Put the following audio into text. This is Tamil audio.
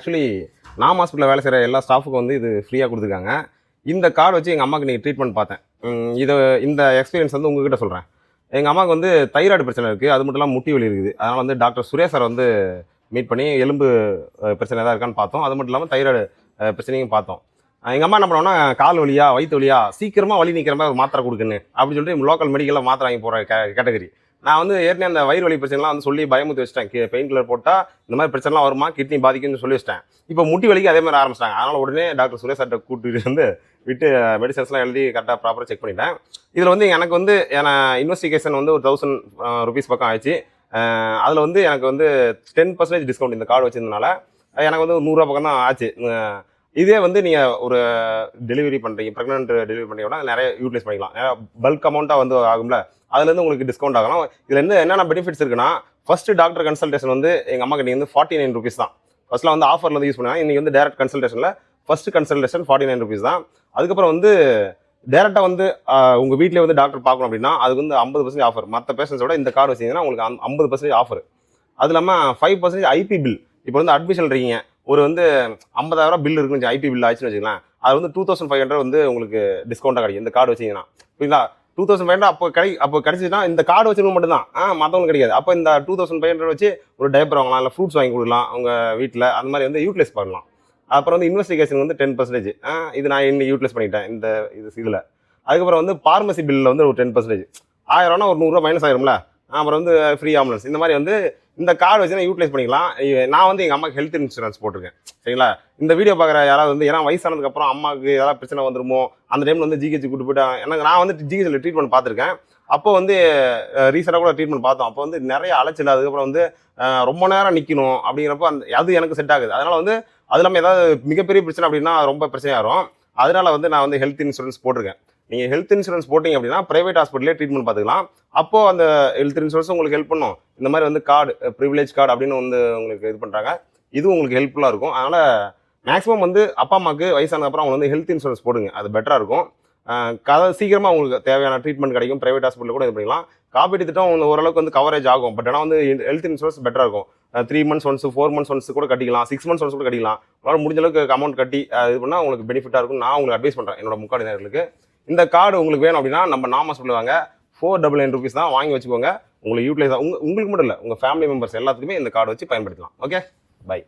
ஆக்சுவலி நாம் ஹாஸ்பிட்டலில் வேலை செய்கிற எல்லா ஸ்டாஃபுக்கும் வந்து இது ஃப்ரீயாக கொடுத்துருக்காங்க. இந்த கார்டு வச்சு எங்கள் அம்மாவுக்கு நீங்கள் ட்ரீட்மெண்ட் பார்த்தேன். இந்த எக்ஸ்பீரியன்ஸ் வந்து உங்ககிட்ட சொல்கிறேன். எங்கள் அம்மாவுக்கு வந்து தைராய்டு பிரச்சனை இருக்குது, அது மட்டும் இல்லாமல் முட்டி வலி இருக்குது. அதனால் வந்து டாக்டர் சுரேஷ் சார் வந்து மீட் பண்ணி எலும்பு பிரச்சனை எதாவது இருக்கான்னு பார்த்தோம். அது மட்டும் இல்லாமல் தைராய்டு பிரச்சனையும் பார்த்தோம். எங்கள் அம்மா என்ன பண்ணுவோம்னா, கால் வலியா வயிற்று வலியா சீக்கிரமாக வலி நிற்கிற மாதிரி மாத்திரை கொடுக்குன்னு அப்படின்னு சொல்லிட்டு லோக்கல் மெடிக்கலில் மாத்திரை வாங்கி போகிற கேட்டகரி. நான் வந்து ஏற்கனவே அந்த வயிறு வலி பிரச்சனைலாம் வந்து சொல்லி பயமுத்து வச்சிட்டேன். பெயின் கில்லர் போட்டால் இந்த மாதிரி பிரச்சனைலாம் வருமா, கிட்னி பாதிக்குன்னு சொல்லி வச்சிட்டேன். இப்போ முட்டி வலிக்கு அதே மாதிரி ஆரம்பிச்சிட்டாங்க. அதனால் உடனே டாக்டர் சுரேஷ் சார்ட்ட கூட்டிட்டு வந்து விட்டு மெடிசன்ஸ்லாம் எழுதி கரெக்டாக ப்ராப்பராக செக் பண்ணிட்டேன். இதில் வந்து எனக்கு வந்து இன்வெஸ்டிகேஷன் வந்து ஒரு 1000 rupees பக்கம் ஆயிடுச்சு. அதில் வந்து எனக்கு வந்து 10% டிஸ்கவுண்ட் இந்த கார்டு வச்சிருந்தனால எனக்கு வந்து 100 ரூபா பக்கம் தான் ஆச்சு. இதே வந்து நீங்கள் ஒரு டெலிவரி பண்ணுறீங்க, ப்ரெக்னென்ட் டெலிவரி பண்ணுறீங்கன்னா நிறைய யூட்டிலைஸ் பண்ணிக்கலாம். நிறையா பல்க் அமௌண்ட்டாக வந்து ஆகும்ல, அதுலேருந்து உங்களுக்கு டிஸ்கவுண்ட் ஆகலாம். இதில் இருந்து என்னென்ன பெனிஃபிட்ஸ் இருக்குன்னா, ஃபர்ஸ்ட் டாக்டர் கன்சல்டேஷன் வந்து எங்கள் அம்மாக்கு நீங்கள் வந்து 49 rupees தான். ஃபர்ஸ்ட்லாம் வந்து ஆஃபரில் வந்து யூஸ் பண்ணுவாங்க. இன்றைக்கி வந்து டேரக்ட் கன்சல்டேஷனில் ஃபர்ஸ்ட் கன்சல்டேஷன் 49 rupees தான். அதுக்கப்புறம் வந்து டேரெக்டாக வந்து உங்கள் வீட்டிலே வந்து டாக்டர் பார்க்கணும் அப்படின்னா அதுக்கு வந்து 50% ஆஃபர். மற்ற பேஷண்ட்ஸோட இந்த கார்டு வச்சிங்கன்னா உங்களுக்கு 50% ஆஃபர். அது இல்லாமல் 5% ஐபி பில். இப்போ வந்து அட்மிஷன் இருக்கீங்க, ஒரு வந்து 50,000 பில் இருக்குன்னு ஐபி பில் ஆச்சுன்னு வச்சுக்கலாம், அது வந்து 2500 வந்து உங்களுக்கு டிஸ்கவுண்ட்டாக கிடைக்கும் இந்த கார்டு வச்சிங்கன்னா. புரியுதா? 2500 அப்போ கிடைச்சிதுன்னா இந்த கார்டு வச்சுருக்க மட்டும்தான், மற்றவங்களுக்கு கிடைக்காது. அப்போ இந்த 2500 வச்சு ஒரு டைப்பர் வாங்கலாம், இல்லை ஃப்ரூட்ஸ் வாங்கி கொடுக்கலாம் அவங்க வீட்டில். அந்த மாதிரி வந்து யூட்டிலைஸ் பண்ணலாம். அப்புறம் வந்து இன்வெஸ்டிகேஷன் வந்து 10%. இது நான் இன்னைக்கு யூட்டிலைஸ் பண்ணிட்டேன் இந்த இதில். அதுக்கப்புறம் வந்து ஃபார்மசி பில்லில் வந்து ஒரு 10%. 1000 ஒரு 100 ரூபா மைனஸ் ஆயிரும்ல. அப்புறம் வந்து ஃப்ரீ ஆம்புலன்ஸ். இந்த மாதிரி வந்து இந்த கார்டு வச்சு யூட்டிலைஸ் பண்ணிக்கலாம். நான் வந்து எங்கள் அம்மாவுக்கு ஹெல்த் இன்சூரன்ஸ் போட்டிருக்கேன். சரிங்களா? இந்த வீடியோ பார்க்குற யாராவது வந்து ஏன்னா வயசானதுக்கப்புறம் அம்மாவுக்கு ஏதாவது பிரச்சனை வந்துருமோ அந்த டைமில் வந்து ஜிஹெச் கூட்டு போய்ட்டு எனக்கு நான் வந்து ஜிஹெச்சில் ட்ரீட்மெண்ட் பார்த்துருக்கேன். அப்போ வந்து ரீசெண்டாக கூட ட்ரீட்மெண்ட் பார்த்தோம். அப்போ வந்து நிறைய அலைச்சல், அதுக்கப்புறம் வந்து ரொம்ப நேரம் நிற்கணும் அப்படிங்கிறப்போ அது எனக்கு செட் ஆகுது. அதனால் வந்து அது இல்லாமல் ஏதாவது மிகப்பெரிய பிரச்சனை அப்படின்னா ரொம்ப பிரச்சனையாகும். அதனால வந்து நான் வந்து ஹெல்த் இன்சூரன்ஸ் போட்டிருக்கேன். நீங்கள் ஹெல்த் இன்சூரன்ஸ் போட்டிங்க அப்படின்னா ப்ரைவேட் ஹாஸ்பிட்டலே ட்ரீட்மெண்ட் பார்த்துக்கலாம். அப்போது அந்த ஹெல்த் இன்சூரன்ஸ் உங்களுக்கு ஹெல்ப் பண்ணும். இந்த மாதிரி வந்து கார்டு ப்ரிவிலேஜ் கார்டு அப்படின்னு வந்து உங்களுக்கு இது பண்ணுறாங்க. இதுவும் உங்களுக்கு ஹெல்ப்ஃபுல்லாக இருக்கும். அதனால் மேக்ஸிமம் வந்து அப்பா அம்மாவுக்கு வயசானதுக்கப்புறம் அவங்க வந்து ஹெல்த் இன்சூரன்ஸ் போடுங்க, அது பெட்டராக இருக்கும். சீக்கிரமாக உங்களுக்கு தேவையான ட்ரீட்மெண்ட் கிடைக்கும். ப்ரைவேட் ஹாஸ்பிட்டலில் கூட இது பண்ணிக்கலாம். காப்பீட்டு திட்டம் ஓரளவுக்கு வந்து கவரேஜ் ஆகும். பட் ஆனால் வந்து ஹெல்த் இன்சூரன்ஸ் பெட்டராக இருக்கும். 3 months ஒன்ஸ், 4 months ஒன்ஸ் கூட கட்டிக்கலாம், 6 months ஒன்ஸ் கூட கட்டிக்கலாம். உங்களால் முடிஞ்ச அளவுக்கு அமௌண்ட் கட்டி இது பண்ணால் உங்களுக்கு பெனிஃபிட்டாக இருக்கும். நான் உங்களுக்கு அட்வைஸ் பண்ணுறேன் என்னோட முக்காடு நேர்களுக்கு. இந்த கார்டு உங்களுக்கு வேணும் அப்படின்னா நம்ம நாம் ஹாஸ்பிட்டல் வாங்க. 499 rupees தான், வாங்கி வச்சுக்கோங்க. உங்களுக்கு யூட்டிலைஸ் உங்களுக்கு மட்டும் இல்லை, உங்கள் ஃபேமிலி மெம்பர்ஸ் எல்லாத்துக்குமே இந்த கார்டு வச்சு பயன்படுத்தலாம். Okay, by.